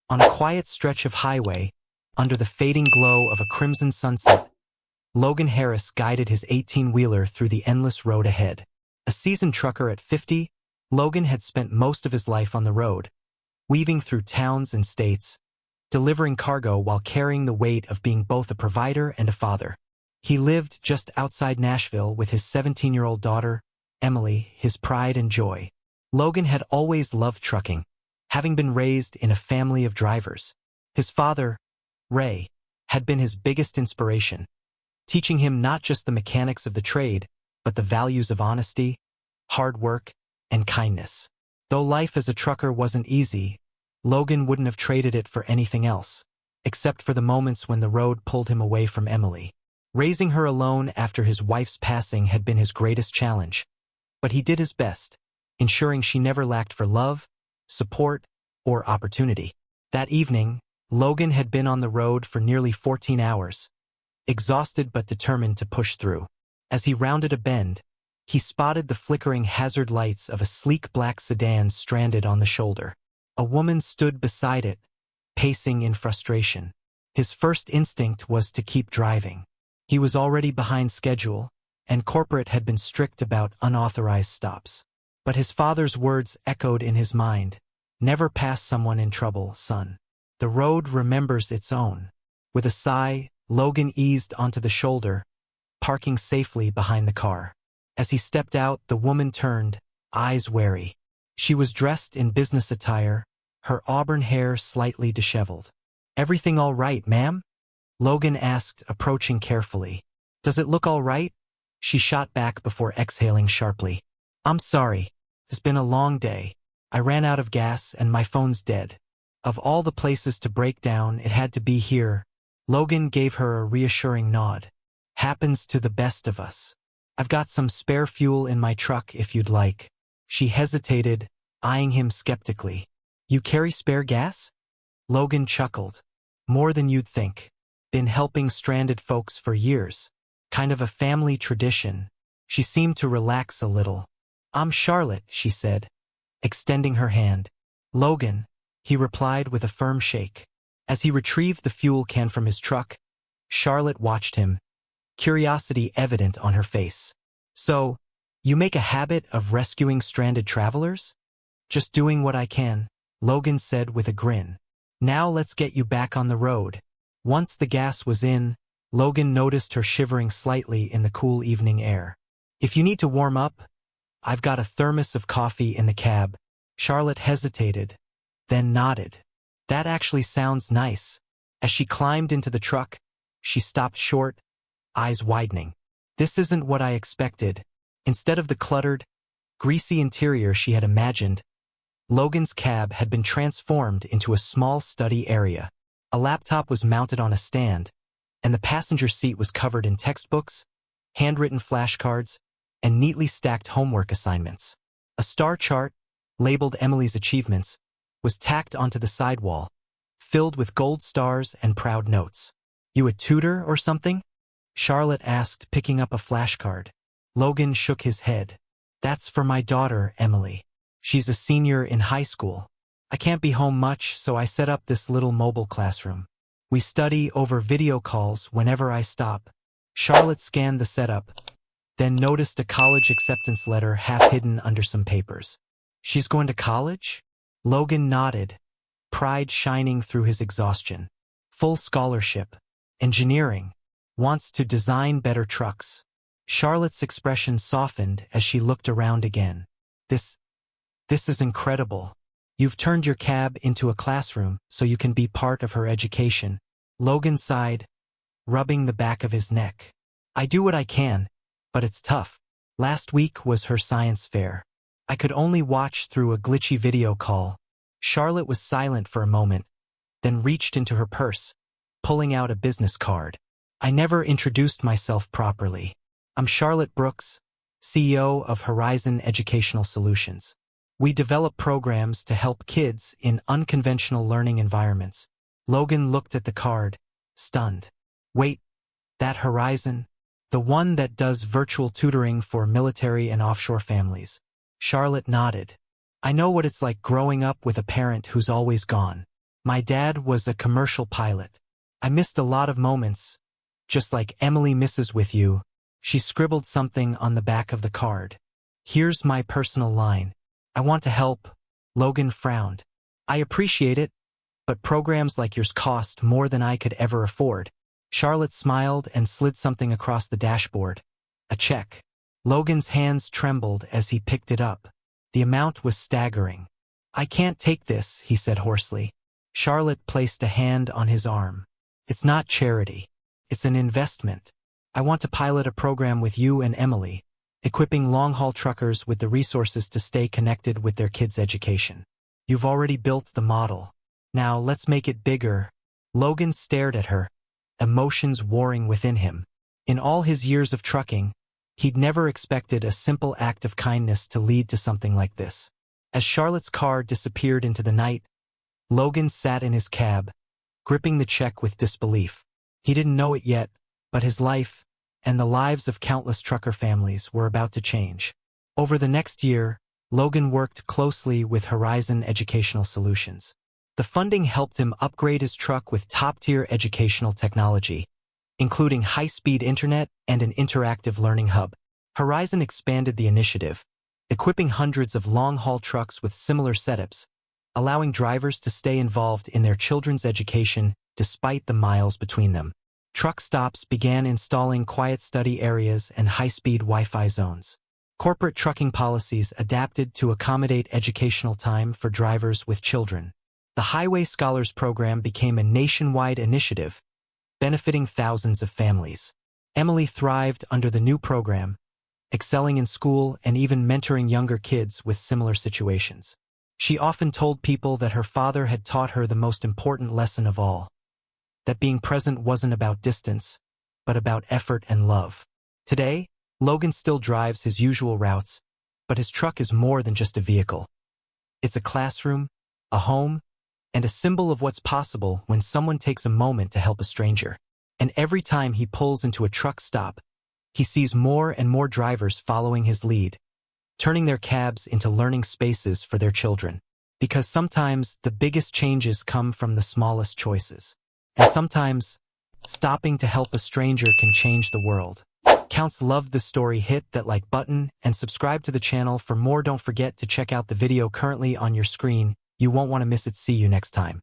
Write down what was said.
On a quiet stretch of highway, under the fading glow of a crimson sunset, Logan Harris guided his 18-wheeler through the endless road ahead. A seasoned trucker at 50, Logan had spent most of his life on the road, weaving through towns and states, delivering cargo while carrying the weight of being both a provider and a father. He lived just outside Nashville with his 17-year-old daughter, Emily, his pride and joy. Logan had always loved trucking, having been raised in a family of drivers. His father, Ray, had been his biggest inspiration, teaching him not just the mechanics of the trade, but the values of honesty, hard work, and kindness. Though life as a trucker wasn't easy, Logan wouldn't have traded it for anything else, except for the moments when the road pulled him away from Emily. Raising her alone after his wife's passing had been his greatest challenge, but he did his best, ensuring she never lacked for love, support, or opportunity. That evening, Logan had been on the road for nearly 14 hours, exhausted but determined to push through. As he rounded a bend, he spotted the flickering hazard lights of a sleek black sedan stranded on the shoulder. A woman stood beside it, pacing in frustration. His first instinct was to keep driving. He was already behind schedule, and corporate had been strict about unauthorized stops. But his father's words echoed in his mind. Never pass someone in trouble, son. The road remembers its own. With a sigh, Logan eased onto the shoulder, parking safely behind the car. As he stepped out, the woman turned, eyes wary. She was dressed in business attire, her auburn hair slightly disheveled. "Everything all right, ma'am?" Logan asked, approaching carefully. "Does it look all right?" She shot back before exhaling sharply. "I'm sorry. It's been a long day. I ran out of gas and my phone's dead. Of all the places to break down, it had to be here." Logan gave her a reassuring nod. "Happens to the best of us. I've got some spare fuel in my truck if you'd like." She hesitated, eyeing him skeptically. "You carry spare gas?" Logan chuckled. "More than you'd think. Been helping stranded folks for years. Kind of a family tradition." She seemed to relax a little. "I'm Charlotte," she said, extending her hand. "Logan," he replied with a firm shake. As he retrieved the fuel can from his truck, Charlotte watched him, curiosity evident on her face. "So, you make a habit of rescuing stranded travelers?" "Just doing what I can," Logan said with a grin. "Now let's get you back on the road." Once the gas was in, Logan noticed her shivering slightly in the cool evening air. "If you need to warm up, I've got a thermos of coffee in the cab." Charlotte hesitated, then nodded. "That actually sounds nice." As she climbed into the truck, she stopped short, eyes widening. This isn't what I expected. Instead of the cluttered, greasy interior she had imagined, Logan's cab had been transformed into a small study area. A laptop was mounted on a stand, and the passenger seat was covered in textbooks, handwritten flashcards, and neatly stacked homework assignments. A star chart, labeled Emily's achievements, was tacked onto the sidewall, filled with gold stars and proud notes. "You a tutor or something?" Charlotte asked, picking up a flashcard. Logan shook his head. "That's for my daughter, Emily. She's a senior in high school. I can't be home much, so I set up this little mobile classroom. We study over video calls whenever I stop." Charlotte scanned the setup, then noticed a college acceptance letter half hidden under some papers. "She's going to college?" Logan nodded, pride shining through his exhaustion. "Full scholarship. Engineering. Wants to design better trucks." Charlotte's expression softened as she looked around again. This is incredible. You've turned your cab into a classroom so you can be part of her education." Logan sighed, rubbing the back of his neck. "I do what I can, but it's tough. Last week was her science fair. I could only watch through a glitchy video call." Charlotte was silent for a moment, then reached into her purse, pulling out a business card. "I never introduced myself properly. I'm Charlotte Brooks, CEO of Horizon Educational Solutions. We develop programs to help kids in unconventional learning environments." Logan looked at the card, stunned. "Wait, that Horizon? The one that does virtual tutoring for military and offshore families?" Charlotte nodded. "I know what it's like growing up with a parent who's always gone. My dad was a commercial pilot. I missed a lot of moments, just like Emily misses with you. She scribbled something on the back of the card. Here's my personal line. I want to help. Logan frowned. I appreciate it, but programs like yours cost more than I could ever afford. Charlotte smiled and slid something across the dashboard. A check. Logan's hands trembled as he picked it up. The amount was staggering. I can't take this, he said hoarsely. Charlotte placed a hand on his arm. It's not charity. It's an investment. I want to pilot a program with you and Emily, equipping long-haul truckers with the resources to stay connected with their kids' education. You've already built the model. Now let's make it bigger. Logan stared at her, emotions warring within him. In all his years of trucking, he'd never expected a simple act of kindness to lead to something like this. As Charlotte's car disappeared into the night, Logan sat in his cab, gripping the check with disbelief. He didn't know it yet, but his life, and the lives of countless trucker families, were about to change. Over the next year, Logan worked closely with Horizon Educational Solutions. The funding helped him upgrade his truck with top-tier educational technology, including high-speed internet and an interactive learning hub. Horizon expanded the initiative, equipping hundreds of long-haul trucks with similar setups, allowing drivers to stay involved in their children's education despite the miles between them. Truck stops began installing quiet study areas and high-speed Wi-Fi zones. Corporate trucking policies adapted to accommodate educational time for drivers with children. The Highway Scholars Program became a nationwide initiative, benefiting thousands of families. Emily thrived under the new program, excelling in school and even mentoring younger kids with similar situations. She often told people that her father had taught her the most important lesson of all, that being present wasn't about distance, but about effort and love. Today, Logan still drives his usual routes, but his truck is more than just a vehicle. It's a classroom, a home, and a symbol of what's possible when someone takes a moment to help a stranger. And every time he pulls into a truck stop, he sees more and more drivers following his lead, turning their cabs into learning spaces for their children. Because sometimes the biggest changes come from the smallest choices. And sometimes, stopping to help a stranger can change the world. Counts loved the story. Hit that like button and subscribe to the channel for more. Don't forget to check out the video currently on your screen. You won't want to miss it. See you next time.